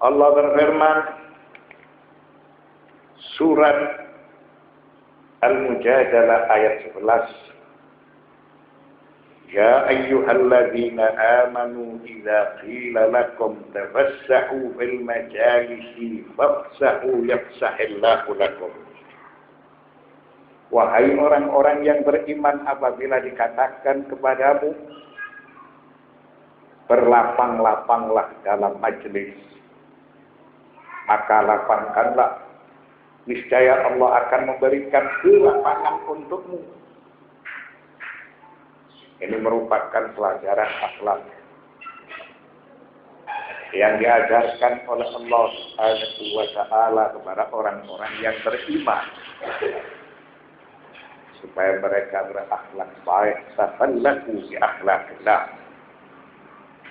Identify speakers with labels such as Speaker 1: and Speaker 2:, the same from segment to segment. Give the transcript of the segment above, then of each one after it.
Speaker 1: Allah berfirman, surat Al-Mujadalah ayat 11. Ya ayyuhalladzina amanu idza qila lakum tafassahu fil majalisi fafsahu yafsahillahu lakum. Wahai orang-orang yang beriman, apabila dikatakan kepadamu, berlapang-lapanglah dalam majelis, maka lapangkanlah, niscaya Allah akan memberikan kelapangan untukmu. Ini merupakan pelajaran akhlak yang diajarkan oleh Allah Subhanahu wa Ta'ala kepada orang-orang yang beriman, supaya mereka berakhlak baik. Tafallaku bi akhlaqillah.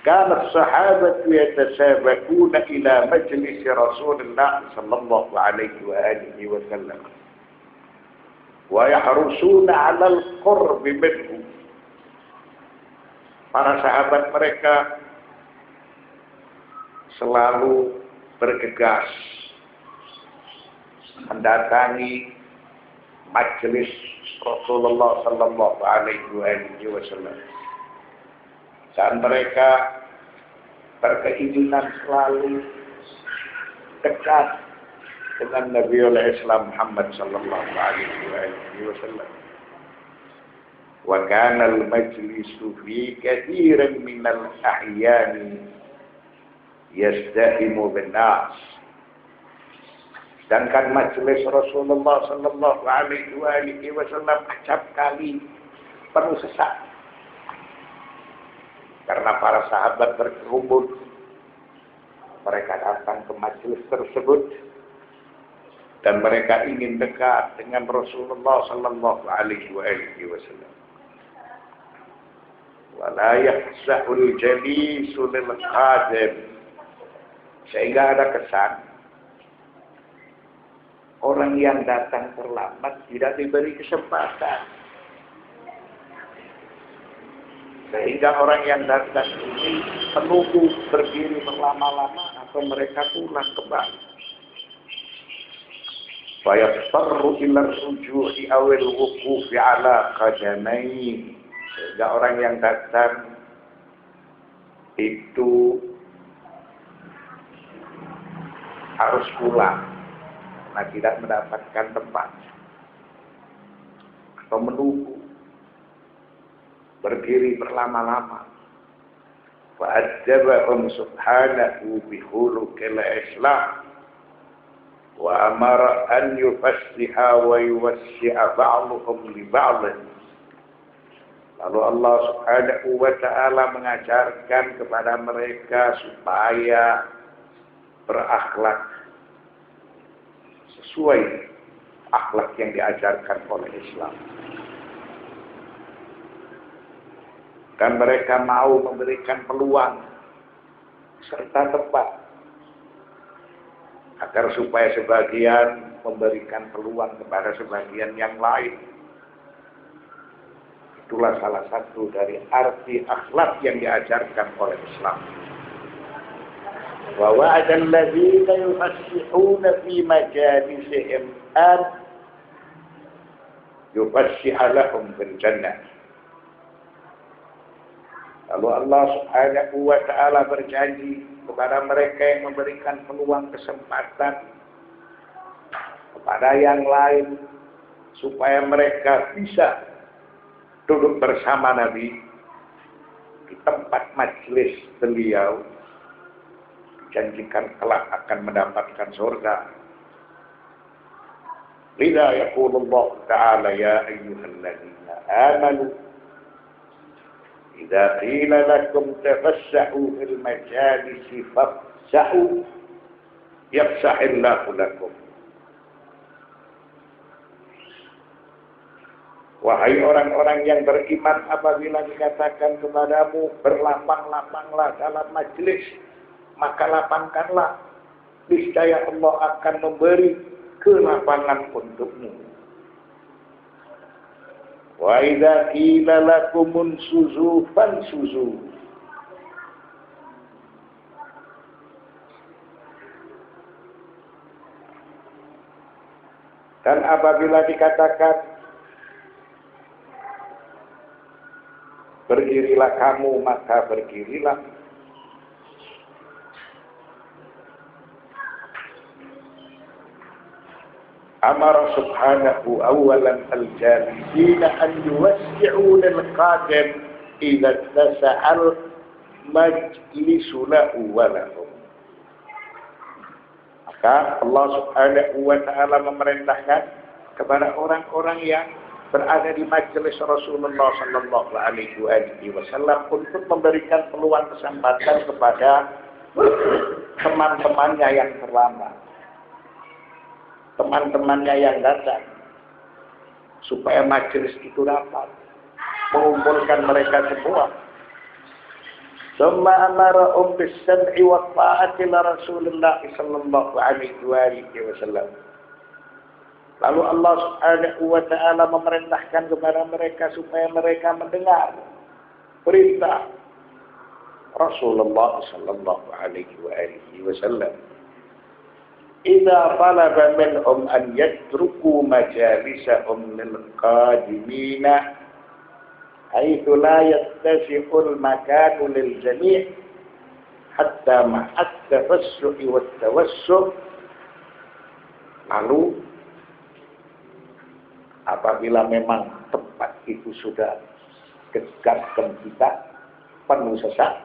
Speaker 1: Kana as-sahabatu yatasabaquna ila majlis Rasulullah sallallahu alaihi wa alihi wa sallam wa yahrusuna 'ala al-qurb minhu. Para sahabat mereka selalu bergegas mendatangi majelis Rasulullah sallallahu alaihi wasallam. Dan mereka berkeinginan selalu dekat dengan Nabiullah Islam Muhammad sallallahu alaihi wasallam. Wa kana al-majlisu fi kathirin min al-ahyan yazdahimu bin-nas. Sedangkan majelis Rasulullah sallallahu alaihi wasallam acap kali penuh sesak. Karena para sahabat berkerumun, mereka datang ke majelis tersebut dan mereka ingin dekat dengan Rasulullah sallallahu alaihi wasallam. Wala yahsahul jalisu lil qadim, sehingga ada kesan orang yang datang terlambat tidak diberi kesempatan, sehingga orang yang datang ini menunggu berdiri berlama-lama atau mereka pulang kembali. Fayasfarru ila ruju'i awil wuqufi ala qadamain, sehingga orang yang datang itu harus pulang karena tidak mendapatkan tempat atau menunggu berdiri berlama-lama. Fa'adzabahum subhanahu bihulukil Islam wa amara an yufassiha wa yuwassi'a ba'duhum li ba'din. Lalu Allah Subhanahu wa Ta'ala mengajarkan kepada mereka supaya berakhlak sesuai akhlak yang diajarkan oleh Islam. Dan mereka mau memberikan peluang serta tempat agar supaya sebagian memberikan peluang kepada sebagian yang lain. Itulah salah satu dari arti akhlak yang diajarkan oleh Islam. Wa wa'adal ladzina yufassihuna fi majalisihim an yufassiha lahum fil jannah. Lalu Allah Subhanahu wa Ta'ala berjanji kepada mereka yang memberikan peluang kesempatan kepada yang lain supaya mereka bisa duduk bersama Nabi di tempat majelis beliau, dijanjikan kelak akan mendapatkan surga. Lidha yaqulullah ta'ala ya ayyuhalladzina amanu idza qila lakum tafassahu fil majalisi fafsahu yafsahillahu lakum. Wahai orang-orang yang beriman, apabila dikatakan kepadamu berlapang-lapanglah dalam majelis, maka lapangkanlah, niscaya Allah akan memberi kelapangan untukmu. Wa idza qila lakumun suzu fansuzu. Dan apabila dikatakan berdirilah kamu, maka berdirilah. Amara subhanahu awalan al-jalisina an yuwassi'u lil-qadim idza tasa'al majlisu lahu wa lahum. Maka Allah subhanahu wa ta'ala memerintahkan kepada orang-orang yang berada di majelis Rasulullah sallallahu alaihi wasallam untuk memberikan peluang kesempatan kepada teman-temannya yang terlambat, teman-temannya yang datang, supaya majelis itu dapat mengumpulkan mereka semua. Summa amarahum bis-sam'i wa ta'ati li Rasulillah sallallahu alaihi wasallam. Lalu Allah Subhanahu wa taala memerintahkan kepada mereka supaya mereka mendengar perintah Rasulullah sallallahu alaihi wasallam. Idza talaba minhum an yatruku majalisahum lil qadimina حيث لا يتسع المكان للجميع حتى مع التفسح والتوسع. Lalu apabila memang tempat itu sudah gegap gempita, penuh sesak,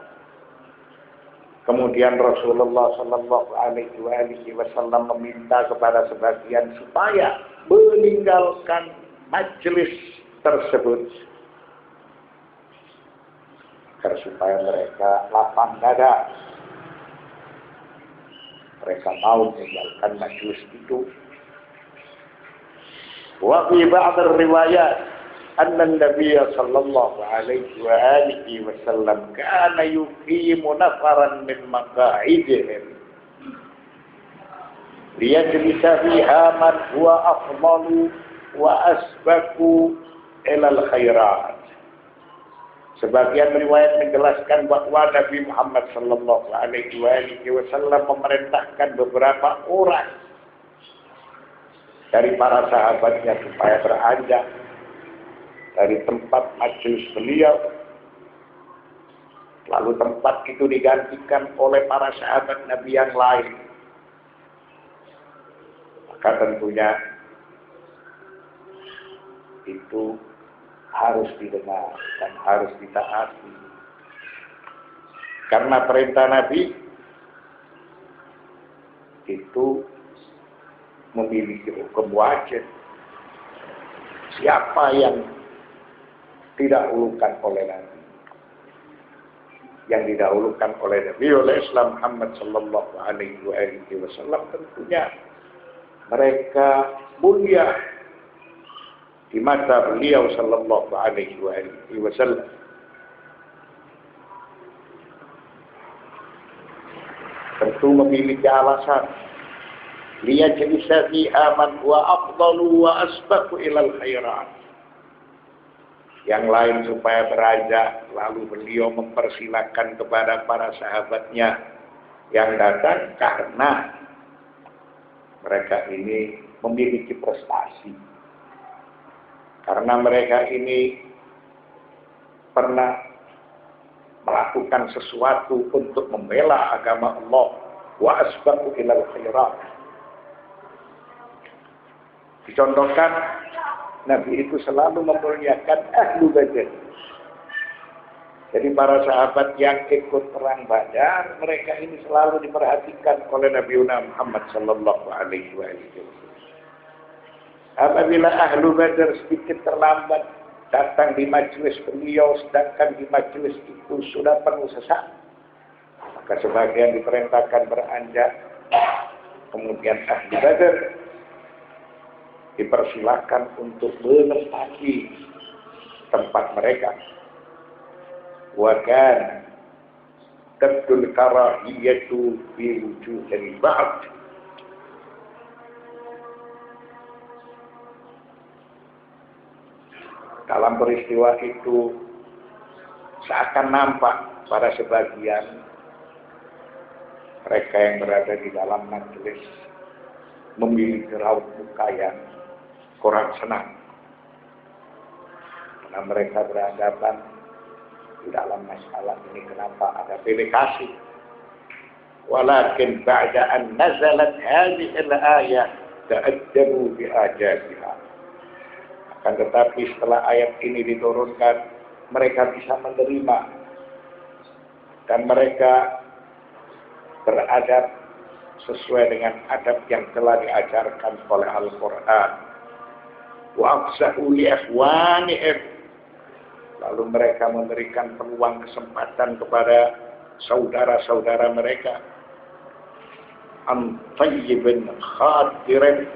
Speaker 1: kemudian Rasulullah sallallahu alaihi wasallam meminta kepada sebagian supaya meninggalkan majelis tersebut, agar supaya mereka lapang dada, mereka mau meninggalkan majelis itu. Wa fi ba'd ar-riwayat anna an-nabiy sallallahu alaihi wa alihi wasallam kana yuqimu nafaran min maqa'idihim liyajlisa fiha man huwa afdalu wa asbaku ila al-khairat. Sebagian riwayat menjelaskan bahwa Nabi Muhammad sallallahu alaihi wasallam memerintahkan beberapa orang dari para sahabatnya supaya beranjak dari tempat majelis beliau, lalu tempat itu digantikan oleh para sahabat Nabi yang lain. Maka tentunya itu harus didengar dan harus ditaati, karena perintah Nabi itu memiliki hukum wajib. Siapa yang didahulukan oleh Nabi, yang didahulukan oleh Nabi oleh Islam Muhammad sallallahu alaihi wasallam, tentunya mereka mulia di mata beliau sallallahu alaihi wasallam. Tentu memiliki alasan. Liyajlisa fiha man huwa afdalu wa asbaqu ilal khairat. Yang lain supaya beranjak, lalu beliau mempersilakan kepada para sahabatnya yang datang karena mereka ini memiliki prestasi. Karena mereka ini pernah melakukan sesuatu untuk membela agama Allah, wa asbaqu ilal khairat. Dicontohkan, Nabi itu selalu memuliakan ahlu Badar. Jadi para sahabat yang ikut perang Badar, mereka ini selalu diperhatikan oleh Nabi Muhammad sallallahu alaihi wasallam. Apabila ahlu Badar sedikit terlambat datang di majelis beliau, sedangkan di majelis itu sudah penuh sesak, maka sebagian diperintahkan beranjak. Kemudian ahlu Badar dipersilakan untuk menempati tempat mereka. Wa kana tabdul karahiyatu fi wujuhil ba'd. Dalam peristiwa itu seakan nampak pada sebagian mereka yang berada di dalam majelis memiliki raut muka yang kurang senang. Karena mereka beranggapan di dalam masalah ini kenapa ada pilih kasih. Walakin ba'da an nazalat hadhihi al-ayah ta'addabu bi ajabiha. Akan tetapi setelah ayat ini diturunkan, mereka bisa menerima dan mereka beradab sesuai dengan adab yang telah diajarkan oleh Al-Quran. Wa aqsahu li ikhwanihim. Lalu mereka memberikan peluang kesempatan kepada saudara-saudara mereka. Am tayyibin khatirin,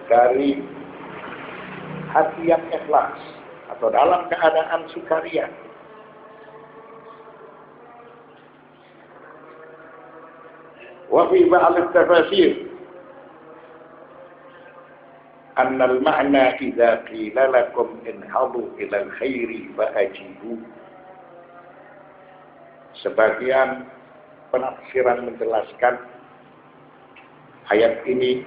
Speaker 1: dari hati yang ikhlas atau dalam keadaan sukaria. Wa fi ba'd at-tafasir anna al-ma'na idza qila lakum inhadu ila al-khairi fa'ajibu. Sebagian penafsiran menjelaskan ayat ini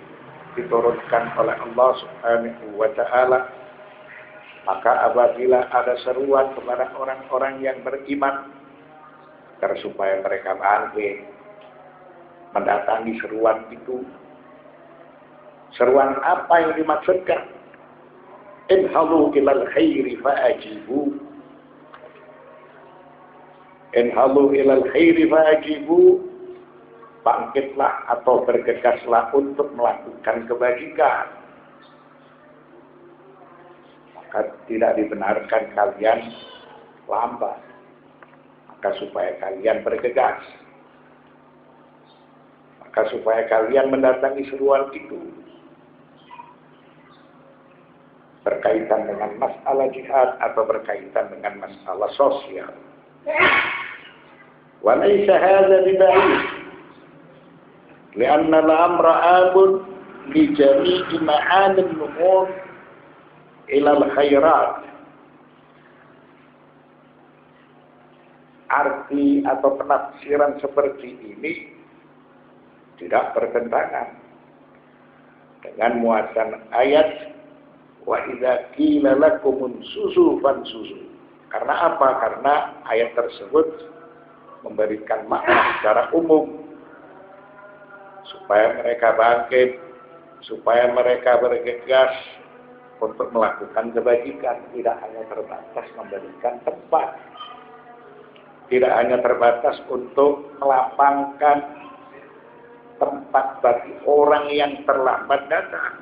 Speaker 1: diturunkan oleh Allah Subhanahu wa ta'ala, maka apabila ada seruan kepada orang-orang yang beriman agar supaya mereka bangkit mendatangi seruan itu. Seruan apa yang dimaksudkan? Inhalu ilal khairi fa'ajibu. Inhalu ilal khairi fa'ajibu. Bangkitlah atau bergegaslah untuk melakukan kebajikan. Maka tidak dibenarkan kalian lambat. Maka supaya kalian bergegas. Maka supaya kalian mendatangi seruan itu. Berkaitan dengan masalah jihad atau berkaitan dengan masalah sosial. Wa laysa hadza biba'id, li'anna al-amra abun li jami'i ma'ani an-numur ila al-khairat. Arti atau penafsiran seperti ini tidak bertentangan dengan muatan ayat wa idza qila lakum unsusu fansusu. Karena apa? Karena ayat tersebut memberikan makna secara umum supaya mereka bangkit, supaya mereka bergegas untuk melakukan kebajikan. Tidak hanya terbatas memberikan tempat, tidak hanya terbatas untuk melapangkan tempat bagi orang yang terlambat datang.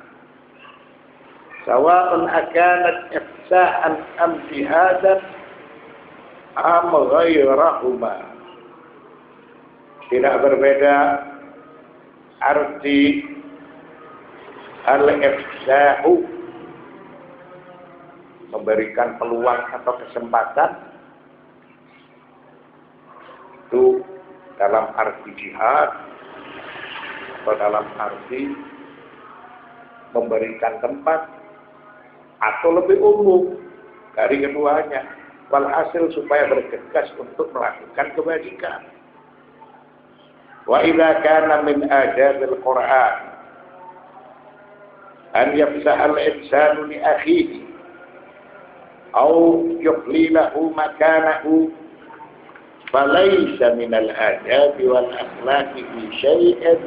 Speaker 1: Sawa'un akanat ifsa'an am jihadan am ghairahuma. Tidak berbeda arti al-ifsa'u, memberikan peluang atau kesempatan, itu dalam arti jihad atau dalam arti memberikan tempat, atau lebih umum dari keduanya. Walhasil supaya bergegas untuk melakukan kebajikan. Wa idza kana min ajabil Qur'an an yafsaha al-insanu li akhihi aw yuqlilahu makanahu falaysa min al-adab wal akhlaq fi shay'in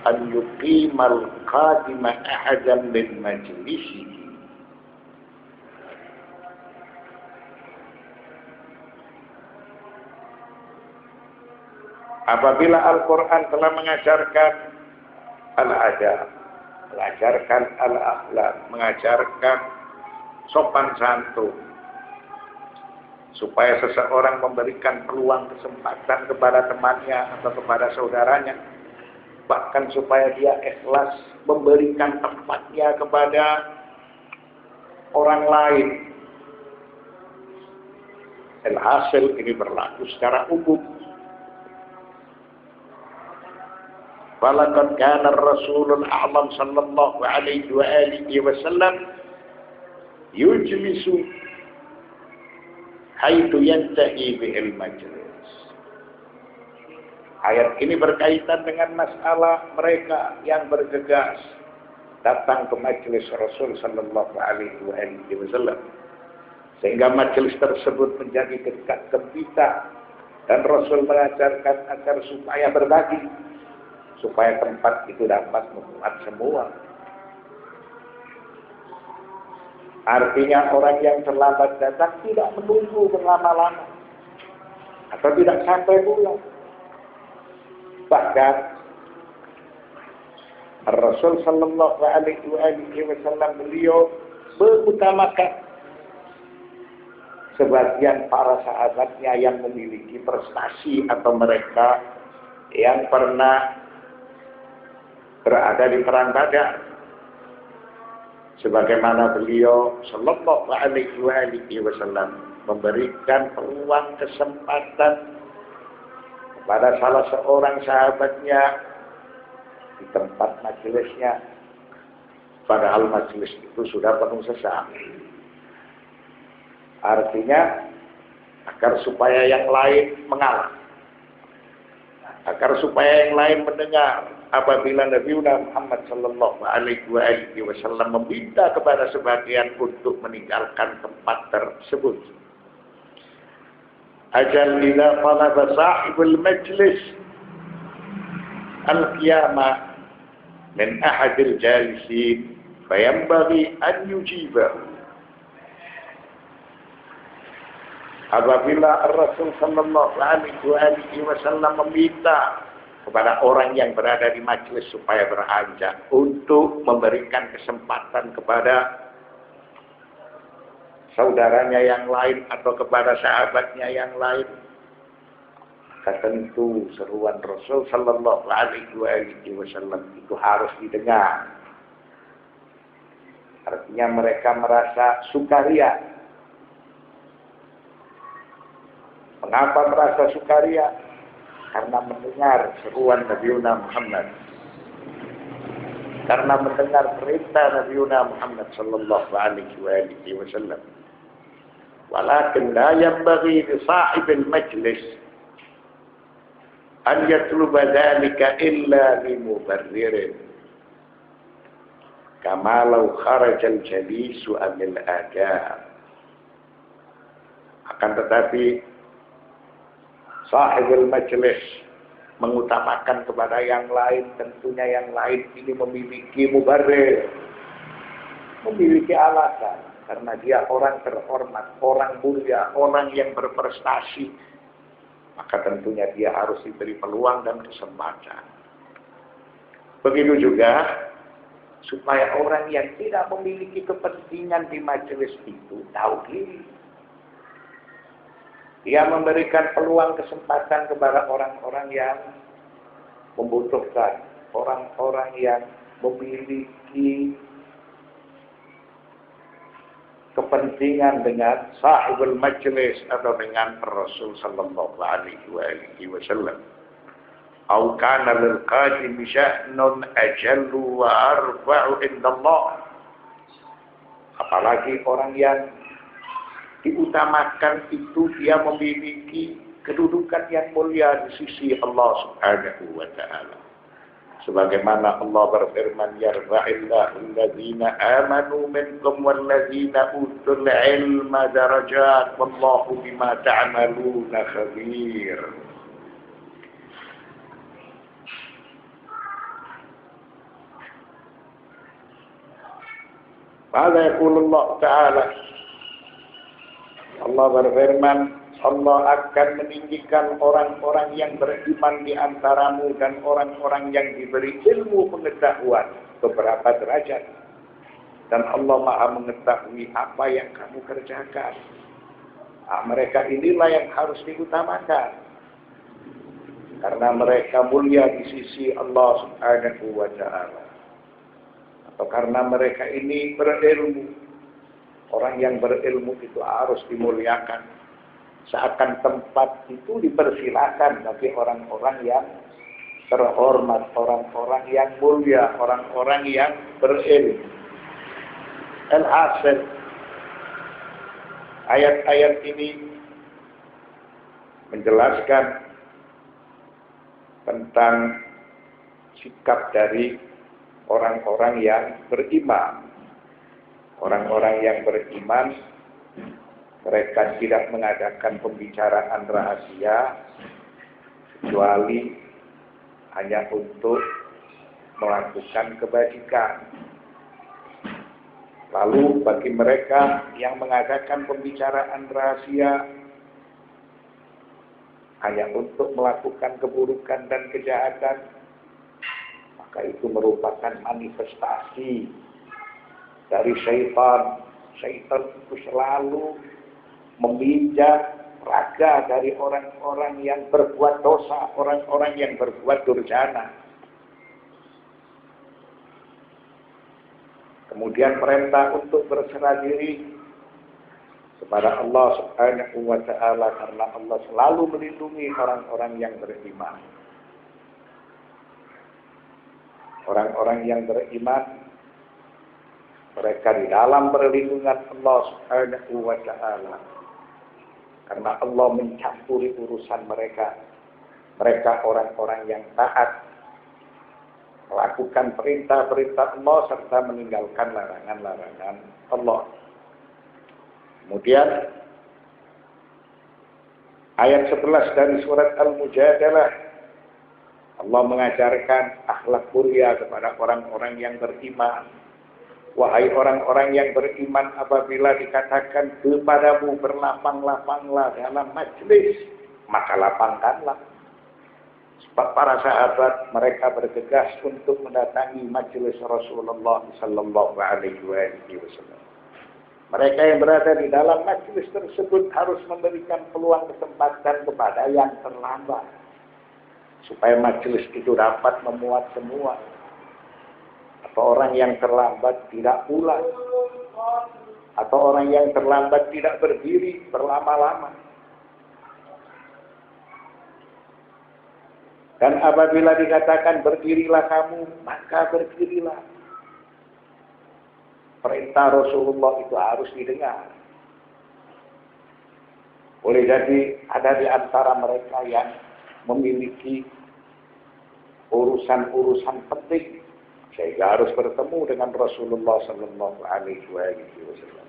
Speaker 1: an yuqimal qadima ahadan min majlisihi. Apabila Al-Quran telah mengajarkan al-adab, mengajarkan al-akhlak, mengajarkan sopan santun, supaya seseorang memberikan peluang kesempatan kepada temannya atau kepada saudaranya, bahkan supaya dia ikhlas memberikan tempatnya kepada orang lain. Alhasil ini berlaku secara umum. Falaqad kana Rasulul A'lam sallallahu alaihi wa alihi wasallam yujlisu haitsu yantahi bihil majlis. Ayat ini berkaitan dengan masalah mereka yang bergegas datang ke majelis Rasul sallallahu alaihi wasallam. Sehingga majelis tersebut menjadi dekat gembira dan Rasul mengajarkan agar supaya berbagi, supaya tempat itu dapat memuat semua. Artinya orang yang terlambat datang tidak menunggu berlama-lama atau tidak sampai pulang. Bahkan Rasul sallallahu alaihi wasallam beliau mengutamakan sebagian para sahabatnya yang memiliki prestasi atau mereka yang pernah berada di perang Badar. Sebagaimana beliau sallallahu alaihi wasallam memberikan peluang kesempatan kepada salah seorang sahabatnya di tempat majelisnya, padahal majelis itu sudah penuh sesak. Artinya agar supaya yang lain mengalah, agar supaya yang lain mendengar apabila Nabi Muhammad sallallahu alaihi wasallam meminta kepada sebagian untuk meninggalkan tempat tersebut. Ajal ila talaba sahibul majlis al-qiyamah min ahadil jalisin fayanbaghi an yujibahu. Apabila Rasul sallallahu alaihi wasallam meminta kepada orang yang berada di majelis supaya beranjak untuk memberikan kesempatan kepada saudaranya yang lain atau kepada sahabatnya yang lain, maka tentu seruan Rasul sallallahu alaihi wasallam itu harus didengar. Artinya mereka merasa sukaria. Mengapa merasa sukaria? Karena mendengar seruan Nabi Muhammad. Karena mendengar perintah Nabi Muhammad sallallahu alaihi wasallam. Walakin la yanbaghi li sahibil majlis an yatluba dhalika illa li mubarririn. Kama law kharaja al-jalisu anil adab. Akan tetapi sahibul majlis mengutamakan kepada yang lain, tentunya yang lain ini memiliki mubarrir, memiliki alasan, karena dia orang terhormat, orang mulia, orang yang berprestasi, maka tentunya dia harus diberi peluang dan kesempatan. Begitu juga supaya orang yang tidak memiliki kepentingan di majelis itu tahu diri. Dia memberikan peluang kesempatan kepada orang-orang yang membutuhkan, orang-orang yang memiliki kepentingan dengan sahibul majlis atau dengan Rasul sallallahu alaihi wasallam. Au kana lil qadim sya'nun ajallu wa arfa'u indallah. Apalagi orang yang diutamakan itu dia memiliki kedudukan yang mulia di sisi Allah Subhanahu wa taala. Sebagaimana Allah berfirman, yarfa'illahu alladzina amanu minkum walladzina utul ilma darajat wallahu bima ta'maluna khabir. Maka yaqulullah ta'ala, Allah berfirman, Allah akan meninggikan orang-orang yang beriman di antaramu dan orang-orang yang diberi ilmu pengetahuan beberapa derajat. Dan Allah Maha mengetahui apa yang kamu kerjakan. Nah, mereka inilah yang harus diutamakan. Karena mereka mulia di sisi Allah Subhanahu wa ta'ala. Atau karena mereka ini berilmu. Orang yang berilmu itu harus dimuliakan. Seakan tempat itu dipersilakan bagi orang-orang yang terhormat, orang-orang yang mulia, orang-orang yang berilmu. Al-hasil, ayat-ayat ini menjelaskan tentang sikap dari orang-orang yang beriman. Orang-orang yang beriman, mereka tidak mengadakan pembicaraan rahasia kecuali hanya untuk melakukan kebajikan. Lalu bagi mereka yang mengadakan pembicaraan rahasia hanya untuk melakukan keburukan dan kejahatan, maka itu merupakan manifestasi dari syaitan. Syaitan itu selalu meminjam raga dari orang-orang yang berbuat dosa, orang-orang yang berbuat durjana. Kemudian perintah untuk berserah diri kepada Allah Subhanahu wa ta'ala, karena Allah selalu melindungi orang-orang yang beriman. Orang-orang yang beriman, mereka di dalam perlindungan Allah Subhanahu wa ta'ala, karena Allah mencampuri urusan mereka. Mereka orang-orang yang taat, melakukan perintah-perintah Allah serta meninggalkan larangan-larangan Allah. Kemudian ayat 11 dari surat Al-Mujadalah, Allah mengajarkan akhlak mulia kepada orang-orang yang beriman. Wahai orang-orang yang beriman, apabila dikatakan kepadamu berlapang-lapanglah dalam majlis, maka lapangkanlah. Sebab para sahabat mereka bergegas untuk mendatangi majelis Rasulullah sallallahu alaihi wasallam. Mereka yang berada di dalam majelis tersebut harus memberikan peluang kesempatan kepada yang terlambat, supaya majelis itu dapat memuat semua. Atau orang yang terlambat tidak pulang, atau orang yang terlambat tidak berdiri berlama-lama. Dan apabila dikatakan berdirilah kamu, maka berdirilah. Perintah Rasulullah itu harus didengar. Boleh jadi ada di antara mereka yang memiliki urusan-urusan penting, sehingga harus bertemu dengan Rasulullah sallallahu alaihi wasallam.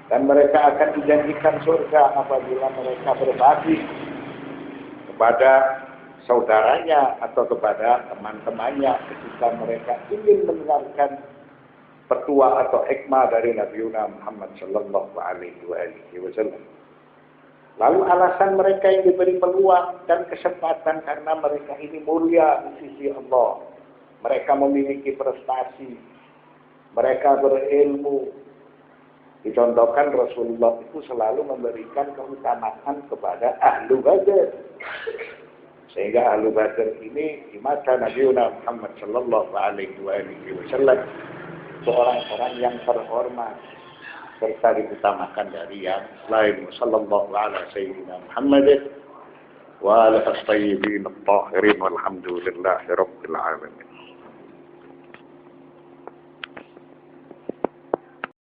Speaker 1: Dan mereka akan dijanjikan surga apabila mereka berbagi kepada saudaranya atau kepada teman-temannya ketika mereka ingin mendengarkan petua atau hikmah dari Nabi Muhammad sallallahu alaihi wasallam. Lalu alasan mereka yang diberi peluang dan kesempatan karena mereka ini mulia di sisi Allah. Mereka memiliki prestasi, mereka berilmu. Dicontohkan Rasulullah itu selalu memberikan keutamaan kepada Ahlu Badr. Sehingga Ahlu Badr ini di mata Nabi Muhammad sallallahu alaihi wasallam orang-orang yang terhormat serta diutamakan dari yang lain. Sallallahu ala sayyidina Muhammad wa ala as-tayyibin at-tahirin walhamdulillahi rabbil alamin.